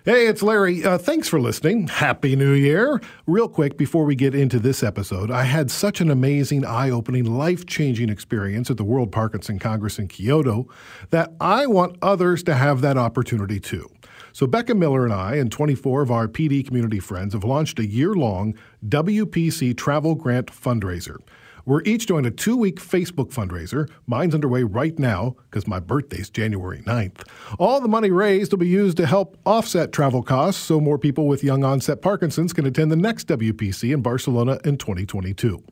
Hey, it's Larry. Thanks for listening. Happy New Year. Real quick, before we get into this episode, I had such an amazing, eye-opening, life-changing experience at the World Parkinson Congress in Kyoto that I want others to have that opportunity too. So Becca Miller and I and 24 of our PD community friends have launched a year-long WPC travel grant fundraiser. We're each doing a 2-week Facebook fundraiser. Mine's underway right now because my birthday's January 9th. All the money raised will be used to help offset travel costs so more people with young onset Parkinson's can attend the next WPC in Barcelona in 2022.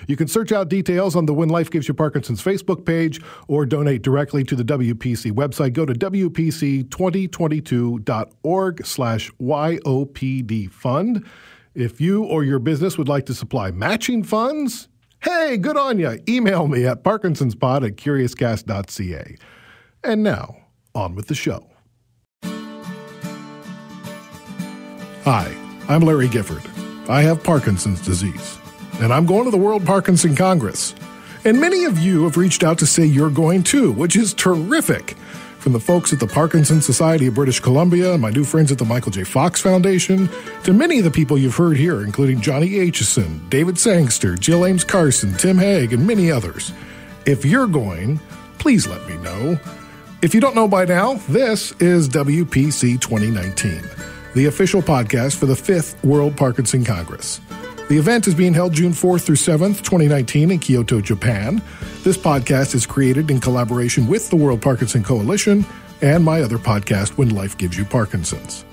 You can search out details on the When Life Gives You Parkinson's Facebook page or donate directly to the WPC website. Go to WPC2022.org/YOPD fund. If you or your business would like to supply matching funds, hey, good on ya. Email me at parkinsonspod@curiouscast.ca. And now, on with the show. Hi, I'm Larry Gifford. I have Parkinson's disease, and I'm going to the World Parkinson Congress. And many of you have reached out to say you're going too, which is terrific. From the folks at the Parkinson Society of British Columbia and my new friends at the Michael J. Fox Foundation, to many of the people you've heard here, including Johnny Aitchison, David Sangster, Jill Ames Carson, Tim Haig, and many others. If you're going, please let me know. If you don't know by now, this is WPC 2019, the official podcast for the 5th World Parkinson Congress. The event is being held June 4th through 7th, 2019 in Kyoto, Japan. This podcast is created in collaboration with the World Parkinson Coalition and my other podcast, When Life Gives You Parkinson's.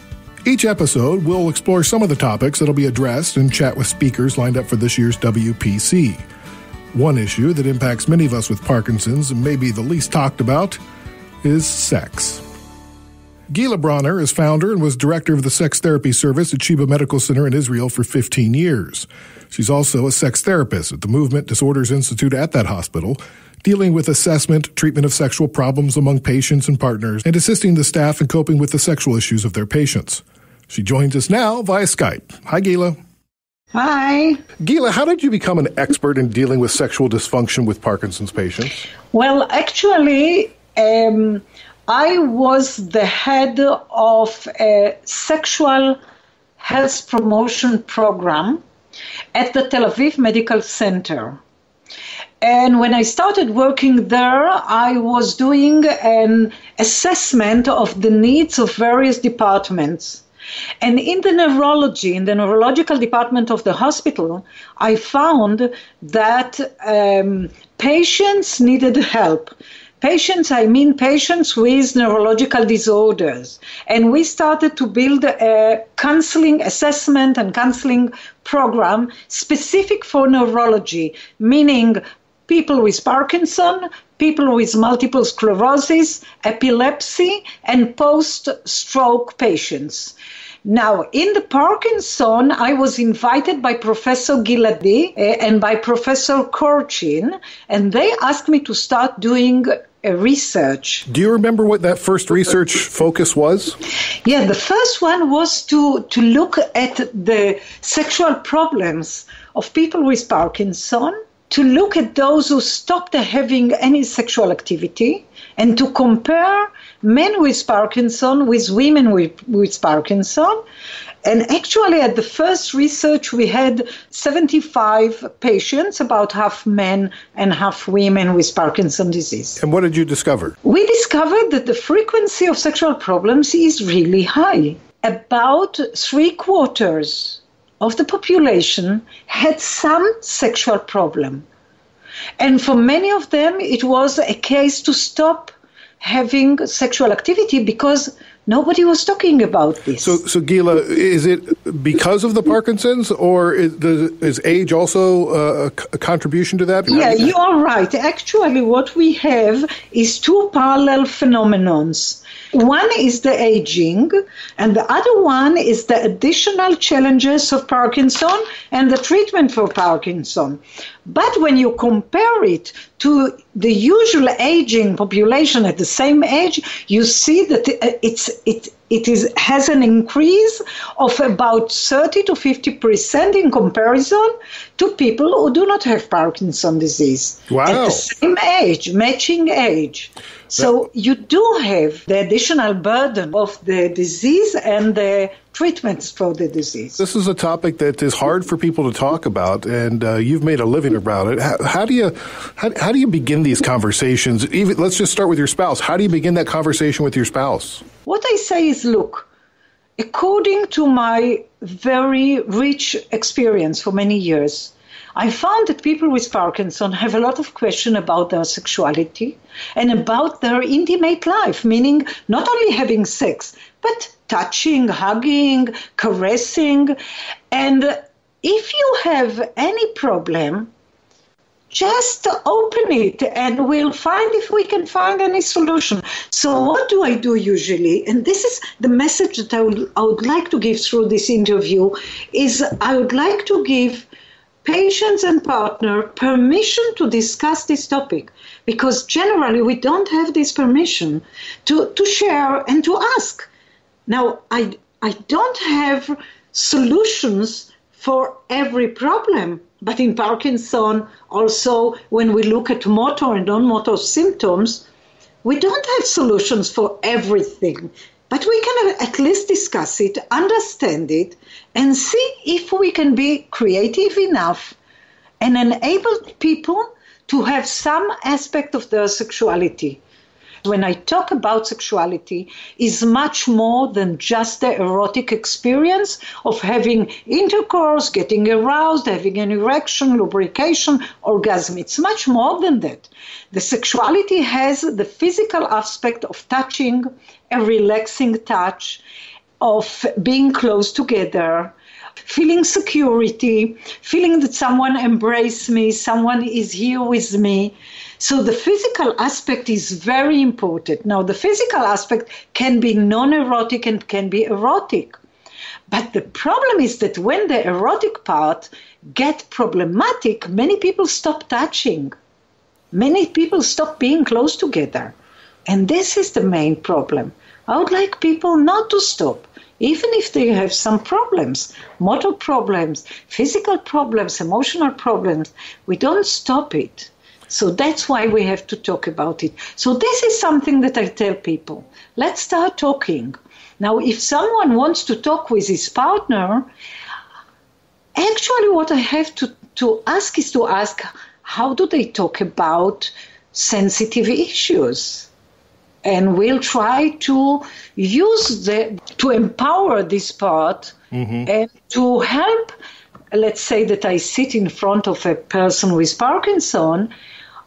Each episode will explore some of the topics that will be addressed and chat with speakers lined up for this year's WPC. One issue that impacts many of us with Parkinson's and maybe the least talked about is sex. Gila Bronner is founder and was director of the sex therapy service at Sheba Medical Center in Israel for 15 years. She's also a sex therapist at the Movement Disorders Institute at that hospital, dealing with assessment, treatment of sexual problems among patients and partners, and assisting the staff in coping with the sexual issues of their patients. She joins us now via Skype. Hi, Gila. Hi. Gila, how did you become an expert in dealing with sexual dysfunction with Parkinson's patients? Well, actually, I was the head of a sexual health promotion program at the Tel Aviv Medical Center. And when I started working there, I was doing an assessment of the needs of various departments. And in the neurological department of the hospital, I found that patients needed help. Patients with neurological disorders. And we started to build a counseling assessment and counseling program specific for neurology, meaning people with Parkinson, people with multiple sclerosis, epilepsy, and post-stroke patients. Now, in the Parkinson, I was invited by Professor Giladi and by Professor Korchin, and they asked me to start doing research. Do you remember what that first research focus was? Yeah, the first one was to look at the sexual problems of people with Parkinson, to look at those who stopped having any sexual activity, and to compare men with Parkinson with women with Parkinson. And actually, at the first research, we had 75 patients, about half men and half women with Parkinson's disease. And what did you discover? We discovered that the frequency of sexual problems is really high. About 3/4 of the population had some sexual problem. And for many of them, it was a case to stop having sexual activity because nobody was talking about this. So Gila, is it because of the Parkinson's, or is age also a contribution to that? Yeah, you are right. Actually, what we have is two parallel phenomenons. One is the aging, and the other one is the additional challenges of Parkinson and the treatment for Parkinson. But when you compare it to the usual aging population at the same age, you see that has an increase of about 30 to 50% in comparison to people who do not have Parkinson's disease. Wow. At the same age, matching age. So you do have the additional burden of the disease and the treatments for the disease. This is a topic that is hard for people to talk about, and you've made a living about it. How do you begin these conversations? Even, let's just start with your spouse. How do you begin that conversation with your spouse? What I say is, look, according to my very rich experience for many years, I found that people with Parkinson have a lot of questions about their sexuality and about their intimate life, meaning not only having sex, but touching, hugging, caressing. And if you have any problem, just open it and we'll find if we can find any solution. So what do I do usually? And this is the message that I would like to give through this interview, is I would like to give patients and partner permission to discuss this topic, because generally we don't have this permission to share and to ask. Now, I don't have solutions for every problem, but in Parkinson, also when we look at motor and non-motor symptoms, we don't have solutions for everything. But we can at least discuss it, understand it, and see if we can be creative enough and enable people to have some aspect of their sexuality. When I talk about sexuality, is much more than just the erotic experience of having intercourse, getting aroused, having an erection, lubrication, orgasm. It's much more than that. The sexuality has the physical aspect of touching, a relaxing touch, of being close together, feeling security, feeling that someone embraces me, someone is here with me. So the physical aspect is very important. Now, the physical aspect can be non-erotic and can be erotic. But the problem is that when the erotic part gets problematic, many people stop touching. Many people stop being close together. And this is the main problem. I would like people not to stop, even if they have some problems, motor problems, physical problems, emotional problems. We don't stop it. So that's why we have to talk about it. So this is something that I tell people. Let's start talking. Now, if someone wants to talk with his partner, actually what I have to ask is to ask, how do they talk about sensitive issues? And we'll try to use to empower this part and to help. Let's say that I sit in front of a person with Parkinson,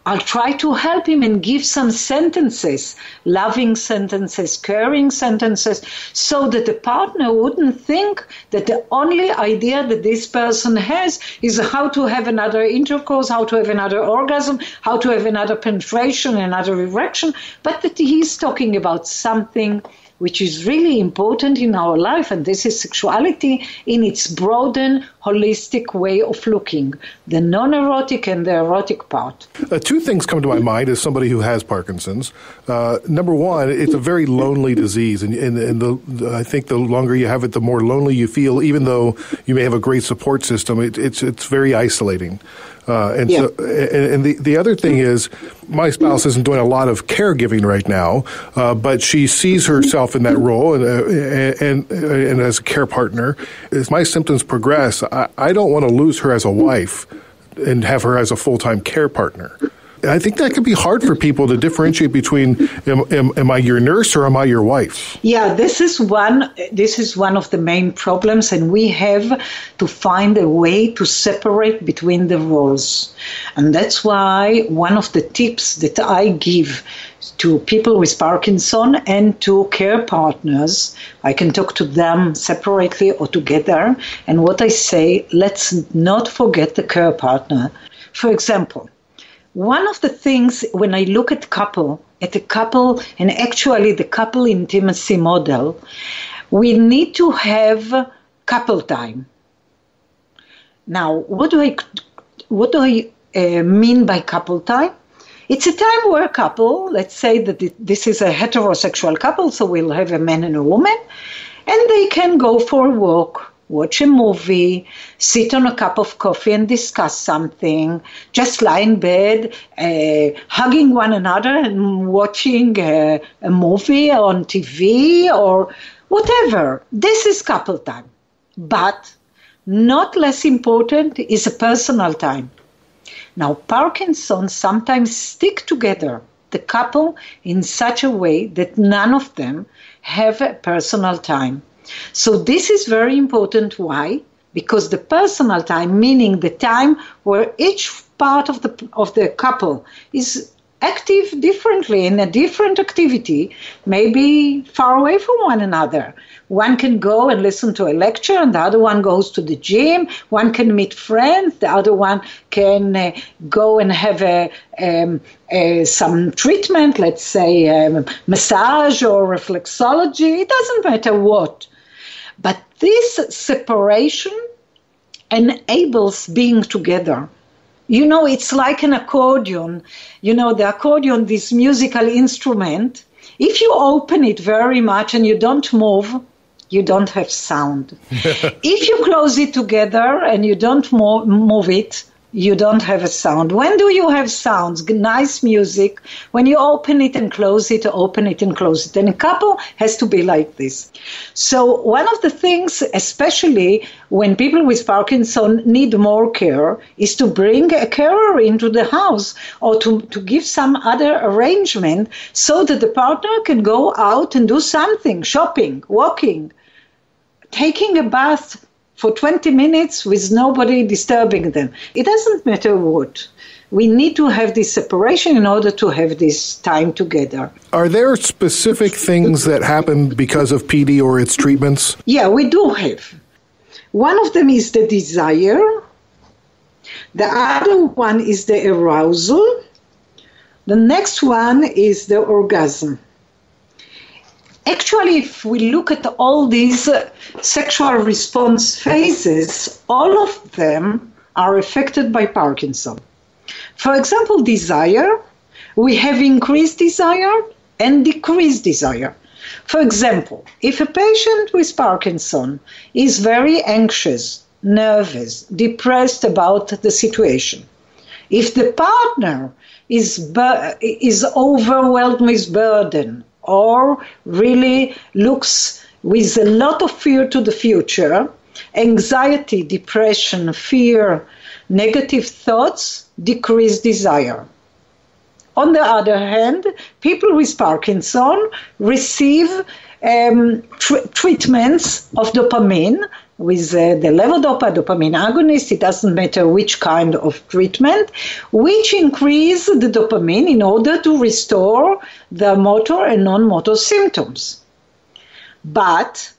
I'll try to help him and give some sentences, loving sentences, caring sentences, so that the partner wouldn't think that the only idea that this person has is how to have another intercourse, how to have another orgasm, how to have another penetration, another erection, but that he's talking about something which is really important in our life, and this is sexuality in its broadened, holistic way of looking, the non-erotic and the erotic part. Two things come to my mind as somebody who has Parkinson's. Number one, it's a very lonely disease, and I think the longer you have it, the more lonely you feel, even though you may have a great support system. It's very isolating. The other thing is, my spouse isn't doing a lot of caregiving right now, but she sees herself in that role and as a care partner. As my symptoms progress, I don't want to lose her as a wife and have her as a full-time care partner. I think that can be hard for people to differentiate between am I your nurse or am I your wife? Yeah, this is one of the main problems, and we have to find a way to separate between the roles. And that's why one of the tips that I give to people with Parkinson and to care partners, I can talk to them separately or together, and what I say, let's not forget the care partner. For example, one of the things when I look at a couple, and actually the couple intimacy model, we need to have couple time. Now, what do I mean by couple time? It's a time where a couple, let's say that this is a heterosexual couple, so we'll have a man and a woman, and they can go for a walk, watch a movie, sit on a cup of coffee and discuss something, just lie in bed, hugging one another and watching a movie on TV or whatever. This is couple time. But not less important is a personal time. Now, Parkinson's sometimes stick together the couple in such a way that none of them have a personal time. So this is very important. Why? Because the personal time, meaning the time where each part of the couple is active differently in a different activity, maybe far away from one another. One can go and listen to a lecture, and the other one goes to the gym. One can meet friends. The other one can go and have some treatment, let's say massage or reflexology. It doesn't matter what. But this separation enables being together. You know, it's like an accordion. You know, the accordion, this musical instrument, if you open it very much and you don't move, you don't have sound. If you close it together and you don't move it, you don't have a sound. When do you have sounds? Nice music. When you open it and close it, open it and close it. And a couple has to be like this. So one of the things, especially when people with Parkinson need more care, is to bring a carer into the house or to give some other arrangement so that the partner can go out and do something, shopping, walking, taking a bath for 20 minutes with nobody disturbing them. It doesn't matter what. We need to have this separation in order to have this time together. Are there specific things that happen because of PD or its treatments? Yeah, we do have. One of them is the desire. The other one is the arousal. The next one is the orgasm. Actually, if we look at all these sexual response phases, all of them are affected by Parkinson. For example, desire, we have increased desire and decreased desire. For example, if a patient with Parkinson is very anxious, nervous, depressed about the situation, if the partner is overwhelmed with burden, or really looks with a lot of fear to the future, anxiety, depression, fear, negative thoughts, decrease desire. On the other hand, people with Parkinson receive treatments of dopamine with the levodopa dopamine agonist. It doesn't matter which kind of treatment, which increase the dopamine in order to restore the motor and non-motor symptoms. But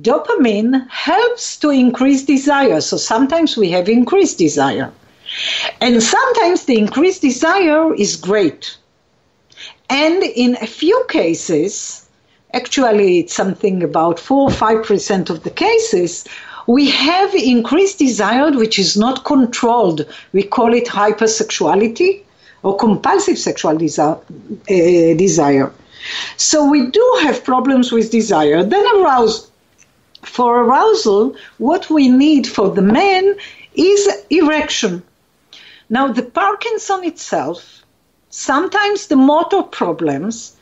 dopamine helps to increase desire. So sometimes we have increased desire. And sometimes the increased desire is great. And in a few cases, actually it's something about 4 or 5% of the cases, we have increased desire which is not controlled. We call it hypersexuality or compulsive sexual desire. So we do have problems with desire. Then arousal. For arousal, what we need for the man is erection. Now, the Parkinson itself, sometimes the motor problems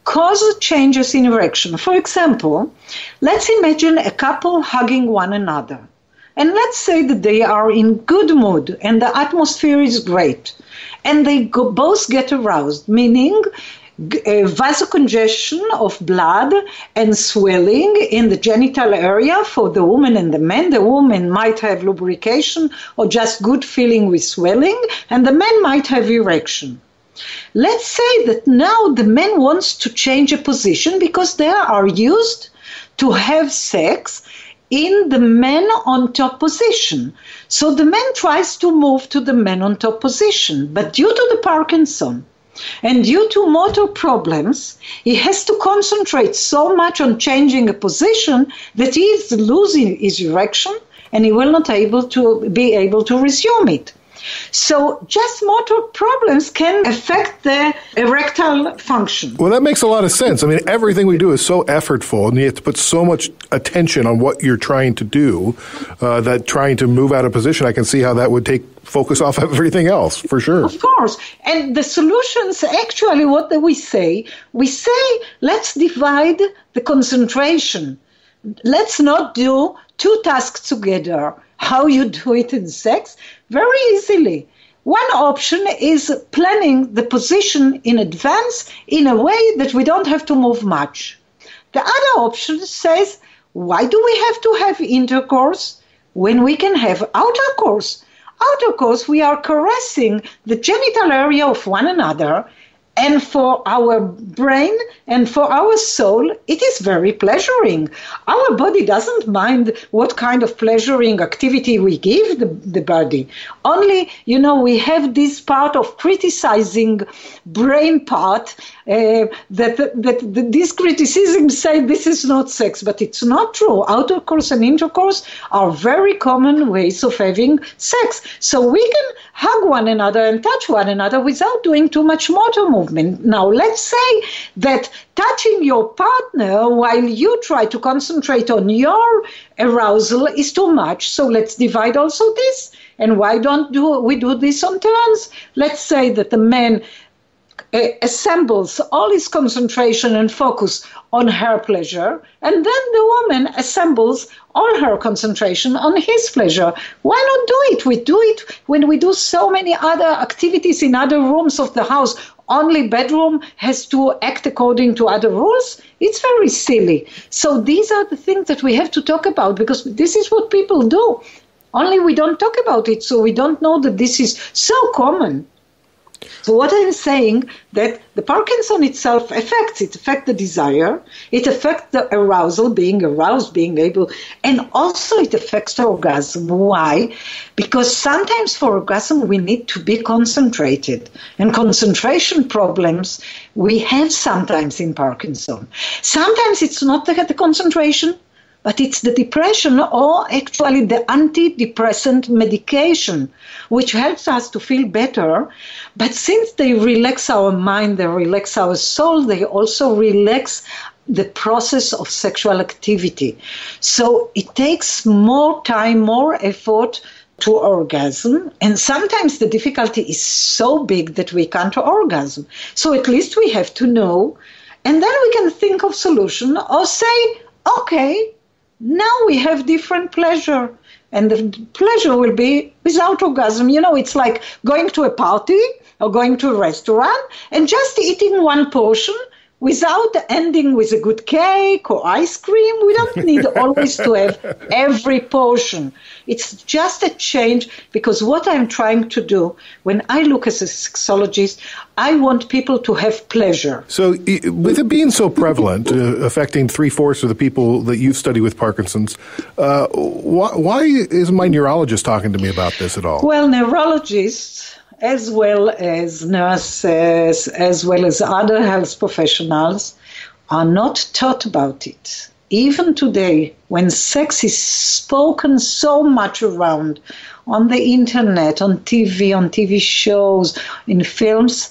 cause changes in erection. For example, let's imagine a couple hugging one another. And let's say that they are in good mood and the atmosphere is great. And they both get aroused, meaning vasocongestion of blood and swelling in the genital area for the woman and the man. The woman might have lubrication or just good feeling with swelling, and the man might have erection. Let's say that now the man wants to change a position because they are used to have sex in the man on top position. So the man tries to move to the man on top position, but due to the Parkinson and due to motor problems, he has to concentrate so much on changing a position that he is losing his erection and he will not be able to resume it. So just motor problems can affect the erectile function. Well, that makes a lot of sense. I mean, everything we do is so effortful, and you have to put so much attention on what you're trying to do that trying to move out of position, I can see how that would take focus off everything else, for sure. Of course. And the solutions, actually, what do we say? We say, let's divide the concentration. Let's not do two tasks together. How you do it in sex? Very easily. One option is planning the position in advance in a way that we don't have to move much. The other option says, why do we have to have intercourse when we can have outer course? Outer course, we are caressing the genital area of one another, and for our brain and for our soul, it is very pleasuring. Our body doesn't mind what kind of pleasuring activity we give the body. Only, we have this part of criticizing brain part that this criticism say this is not sex, but it's not true. Outer course and intercourse are very common ways of having sex. So we can hug one another and touch one another without doing too much motor movement. Now, let's say that touching your partner while you try to concentrate on your arousal is too much. So let's divide also this. And why don't we do this on turns? Let's say that the man assembles all his concentration and focus on her pleasure, and then the woman assembles all her concentration on his pleasure. Why not do it? We do it when we do so many other activities in other rooms of the house. Only bedroom has to act according to other rules. It's very silly. So these are the things that we have to talk about, because this is what people do. Only we don't talk about it, so we don't know that this is so common. So what I'm saying, that the Parkinson itself affects the desire, it affects the arousal, being aroused, being able, and also it affects the orgasm. Why? Because sometimes for orgasm we need to be concentrated, and concentration problems we have sometimes in Parkinson. Sometimes it's not the concentration, but it's the depression, or actually the antidepressant medication, which helps us to feel better. But since they relax our mind, they relax our soul, they also relax the process of sexual activity. So it takes more time, more effort to orgasm, and sometimes the difficulty is so big that we can't orgasm. So at least we have to know, and then we can think of solution, or say, okay, now we have different pleasure, and the pleasure will be without orgasm. It's like going to a party or going to a restaurant and just eating one portion without ending with a good cake or ice cream. We don't need always to have every portion. It's just a change, because what I'm trying to do when I look as a sexologist, I want people to have pleasure. So with it being so prevalent, affecting 3/4 of the people that you've studied with Parkinson's, why isn't my neurologist talking to me about this at all? Well, neurologists, as well as nurses, as well as other health professionals, are not taught about it. Even today, when sex is spoken so much around on the internet, on TV shows, in films,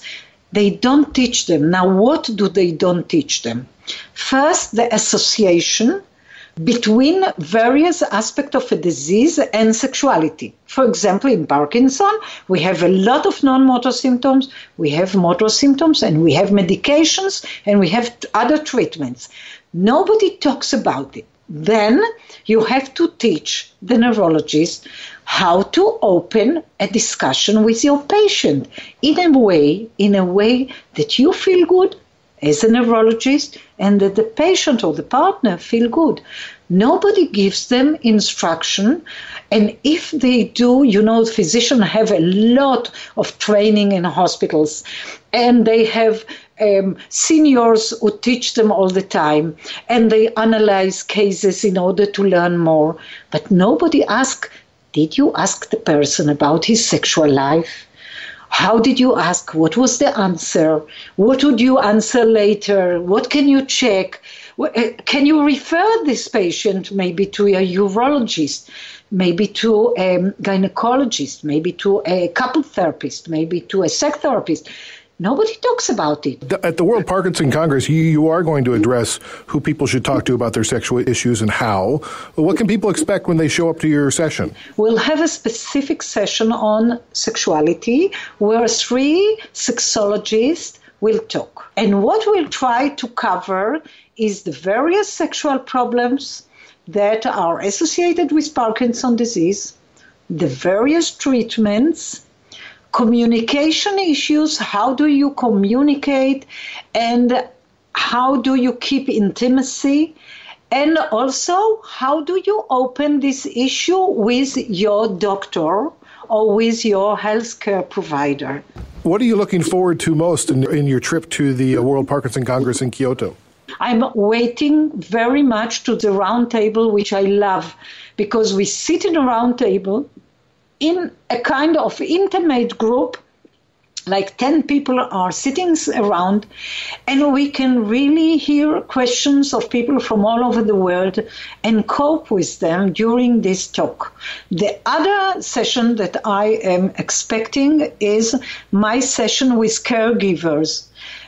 they don't teach them. Now, what do they don't teach them? First, the association between various aspects of a disease and sexuality. For example, in Parkinson, we have a lot of non-motor symptoms, we have motor symptoms, and we have medications, and we have other treatments. Nobody talks about it. Then you have to teach the neurologist how to open a discussion with your patient in a way that you feel good as a neurologist, and that the patient or the partner feel good. Nobody gives them instruction, and if they do, physicians have a lot of training in hospitals, and they have seniors who teach them all the time, and they analyze cases in order to learn more. But nobody asks, did you ask the person about his sexual life? How did you ask? What was the answer? What would you answer later? What can you check? Can you refer this patient maybe to a urologist, maybe to a gynecologist, maybe to a couple therapist, maybe to a sex therapist? Nobody talks about it. At the World Parkinson Congress, you are going to address who people should talk to about their sexual issues and how. What can people expect when they show up to your session? We'll have a specific session on sexuality where 3 sexologists will talk. And what we'll try to cover is the various sexual problems that are associated with Parkinson's disease, the various treatments, communication issues, how do you communicate and how do you keep intimacy, and also how do you open this issue with your doctor or with your healthcare provider. What are you looking forward to most in your trip to the World Parkinson Congress in Kyoto? I'm waiting very much to the round table, which I love, because we sit in a round table in a kind of intimate group, like 10 people are sitting around, and we can really hear questions of people from all over the world and cope with them during this talk. The other session that I am expecting is my session with caregivers,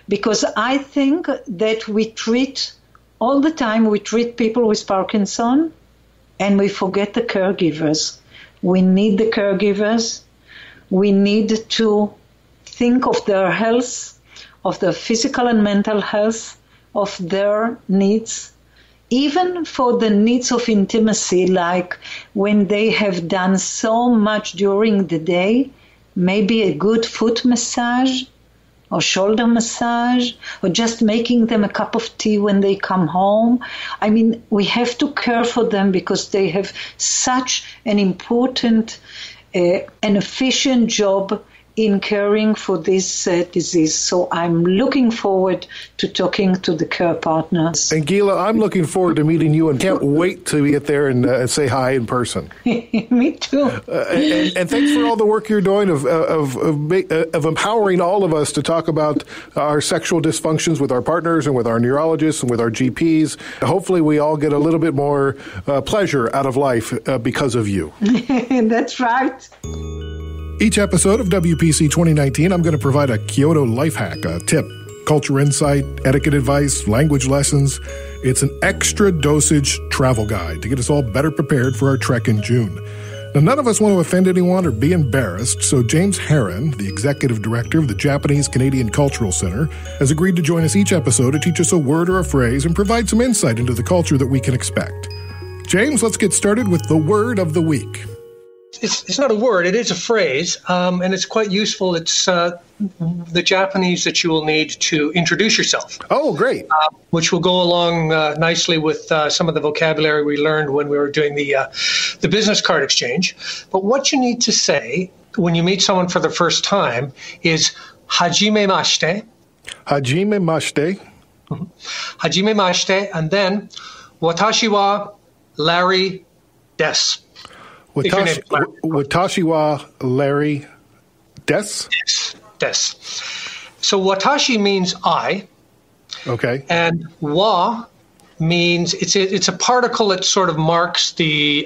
because I think that we treat people with Parkinson and we forget the caregivers. We need the caregivers. We need to think of their health, of their physical and mental health, of their needs, even for the needs of intimacy, like when they have done so much during the day, maybe a good foot massage or shoulder massage, or just making them a cup of tea when they come home. I mean, we have to care for them because they have such an important and efficient job in caring for this disease. So I'm looking forward to talking to the care partners. And Gila, I'm looking forward to meeting you and can't wait to get there and say hi in person. Me too. And thanks for all the work you're doing of empowering all of us to talk about our sexual dysfunctions with our partners and with our neurologists and with our GPs. Hopefully we all get a little bit more pleasure out of life because of you. That's right. Each episode of WPC 2019, I'm going to provide a Kyoto life hack, a tip, culture insight, etiquette advice, language lessons. It's an extra dosage travel guide to get us all better prepared for our trek in June. Now, none of us want to offend anyone or be embarrassed, so James Herron, the executive director of the Japanese Canadian Cultural Center, has agreed to join us each episode to teach us a word or a phrase and provide some insight into the culture that we can expect. James, let's get started with the word of the week. It's not a word, it is a phrase, and it's quite useful. It's the Japanese that you will need to introduce yourself. Oh, great. Which will go along nicely with some of the vocabulary we learned when we were doing the business card exchange. But what you need to say when you meet someone for the first time is Hajime Mashite. Hajime Mashite. Mm-hmm. Hajime Mashite, and then Watashi wa Larry desu. Watashi wa Larry desu? Yes, desu. So watashi means I. Okay. And wa means it's a particle that sort of marks the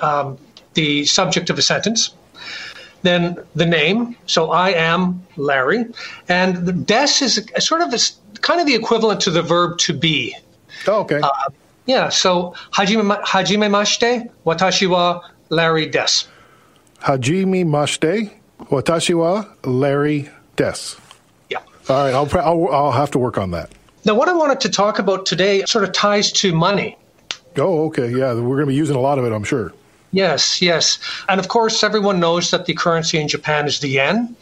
subject of a sentence. Then the name, so I am Larry. And the desu is kind of the equivalent to the verb to be. Oh, okay. So hajime mashite, watashi wa Larry desu. Hajime mashite, watashi wa Larry desu. Yeah. All right, I'll have to work on that. Now, what I wanted to talk about today sort of ties to money. Oh, okay. Yeah, we're going to be using a lot of it, I'm sure. Yes. And of course, everyone knows that the currency in Japan is the yen.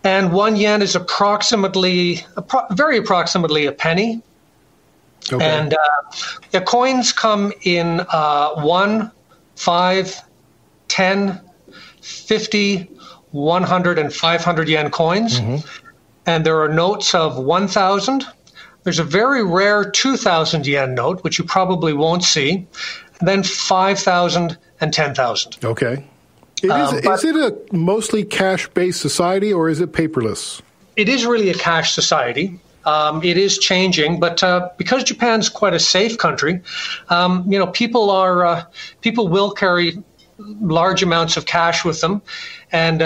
And 1 yen is very approximately a penny. Okay. And coins come in 1, 5, 10, 50, 100, and 500 yen coins. Mm-hmm. And there are notes of 1,000. There's a very rare 2,000 yen note, which you probably won't see. And then 5,000 and 10,000. Okay. Is it a mostly cash-based society, or is it paperless? It is really a cash society. It is changing, but because Japan's quite a safe country, people will carry large amounts of cash with them. And,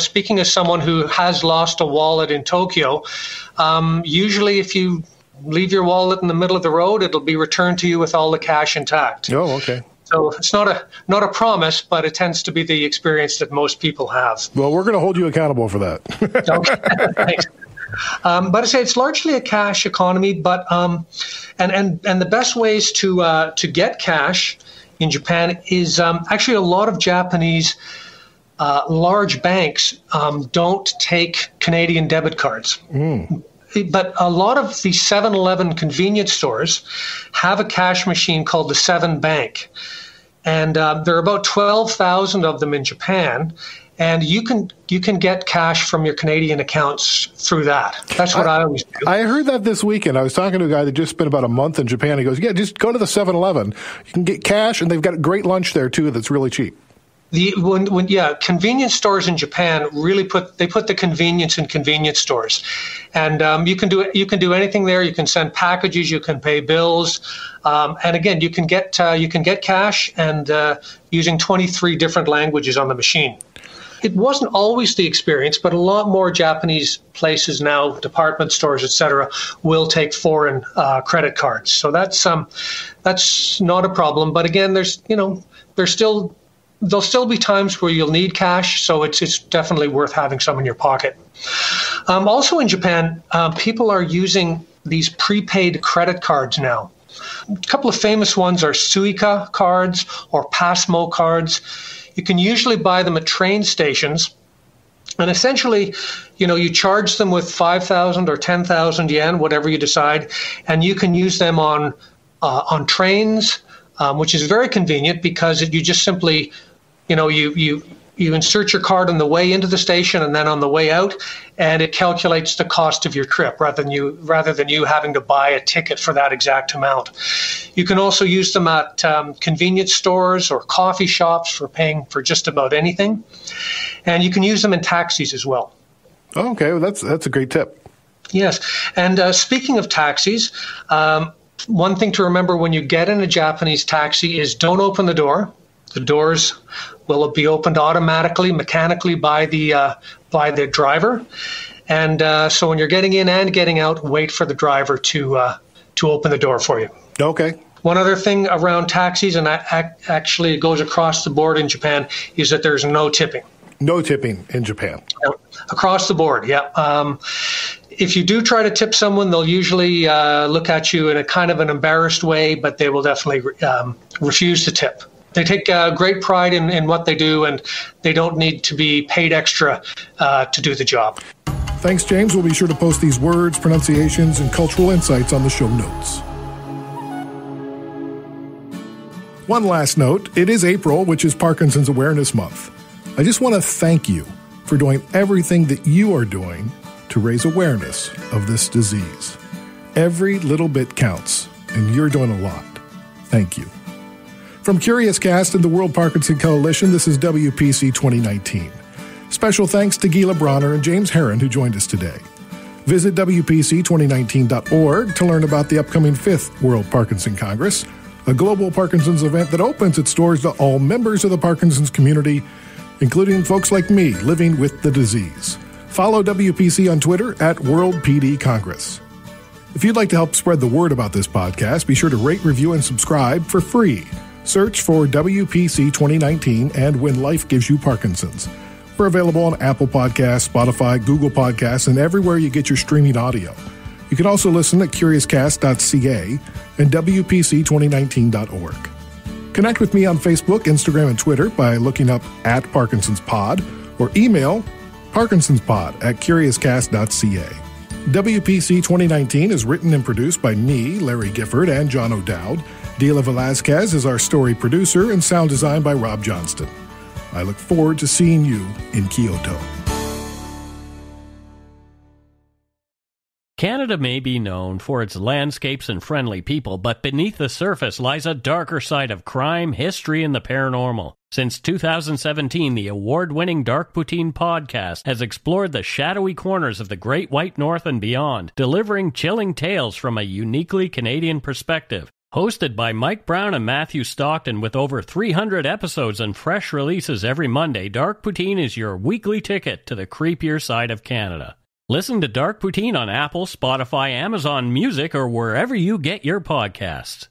speaking as someone who has lost a wallet in Tokyo, usually if you leave your wallet in the middle of the road, it'll be returned to you with all the cash intact. Oh, okay. So it's not a promise, but it tends to be the experience that most people have. Well, we're going to hold you accountable for that. Okay, thanks. But I say it's largely a cash economy, but and the best ways to get cash in Japan is actually a lot of Japanese large banks don't take Canadian debit cards. But a lot of the 7-Eleven convenience stores have a cash machine called the 7 Bank. And there are about 12,000 of them in Japan. And you can get cash from your Canadian accounts through that. That's what I always do. I heard that this weekend. I was talking to a guy that just spent about a month in Japan. He goes, yeah, just go to the 7-Eleven. You can get cash, and they've got great lunch there, too, that's really cheap. Convenience stores in Japan really put the convenience in convenience stores, and you can do anything there. You can send packages, you can pay bills, and again, you can get cash and using 23 different languages on the machine. It wasn't always the experience, but a lot more Japanese places now, department stores, etc., will take foreign credit cards. So that's not a problem. But again, there'll still be times where you'll need cash, so it's definitely worth having some in your pocket. Also in Japan, people are using these prepaid credit cards now. A couple of famous ones are Suica cards or Passmo cards. You can usually buy them at train stations, and essentially, you charge them with 5,000 or 10,000 yen, whatever you decide, and you can use them on trains, which is very convenient because you just simply you insert your card on the way into the station and then on the way out, and it calculates the cost of your trip rather than you having to buy a ticket for that exact amount. You can also use them at convenience stores or coffee shops for paying for just about anything, and you can use them in taxis as well. Okay, well, that's a great tip. Yes, and speaking of taxis, one thing to remember when you get in a Japanese taxi is don't open the door. The doors will be opened automatically, mechanically by the driver. And so when you're getting in and getting out, wait for the driver to open the door for you. Okay. One other thing around taxis, and actually it goes across the board in Japan, is that there's no tipping. No tipping in Japan. Across the board, yeah. If you do try to tip someone, they'll usually look at you in a kind of an embarrassed way, but they will definitely refuse to tip. They take great pride in what they do, and they don't need to be paid extra to do the job. Thanks, James. We'll be sure to post these words, pronunciations, and cultural insights on the show notes. One last note. It is April, which is Parkinson's Awareness Month. I just want to thank you for doing everything that you are doing to raise awareness of this disease. Every little bit counts, and you're doing a lot. Thank you. From Curious Cast and the World Parkinson Coalition, this is WPC 2019. Special thanks to Gila Bronner and James Herron, who joined us today. Visit WPC2019.org to learn about the upcoming 5th World Parkinson Congress, a global Parkinson's event that opens its doors to all members of the Parkinson's community, including folks like me living with the disease. Follow WPC on Twitter at WorldPD Congress. If you'd like to help spread the word about this podcast, be sure to rate, review, and subscribe for free. Search for WPC 2019 and When Life Gives You Parkinson's. We're available on Apple Podcasts, Spotify, Google Podcasts, and everywhere you get your streaming audio. You can also listen at curiouscast.ca and WPC2019.org. Connect with me on Facebook, Instagram, and Twitter by looking up at Parkinson's Pod or email parkinsonspod@curiouscast.ca. WPC 2019 is written and produced by me, Larry Gifford, and John O'Dowd. Dila Velazquez is our story producer and sound design by Rob Johnston. I look forward to seeing you in Kyoto. Canada may be known for its landscapes and friendly people, but beneath the surface lies a darker side of crime, history, and the paranormal. Since 2017, the award-winning Dark Poutine podcast has explored the shadowy corners of the Great White North and beyond, delivering chilling tales from a uniquely Canadian perspective. Hosted by Mike Brown and Matthew Stockton with over 300 episodes and fresh releases every Monday, Dark Poutine is your weekly ticket to the creepier side of Canada. Listen to Dark Poutine on Apple, Spotify, Amazon Music, or wherever you get your podcasts.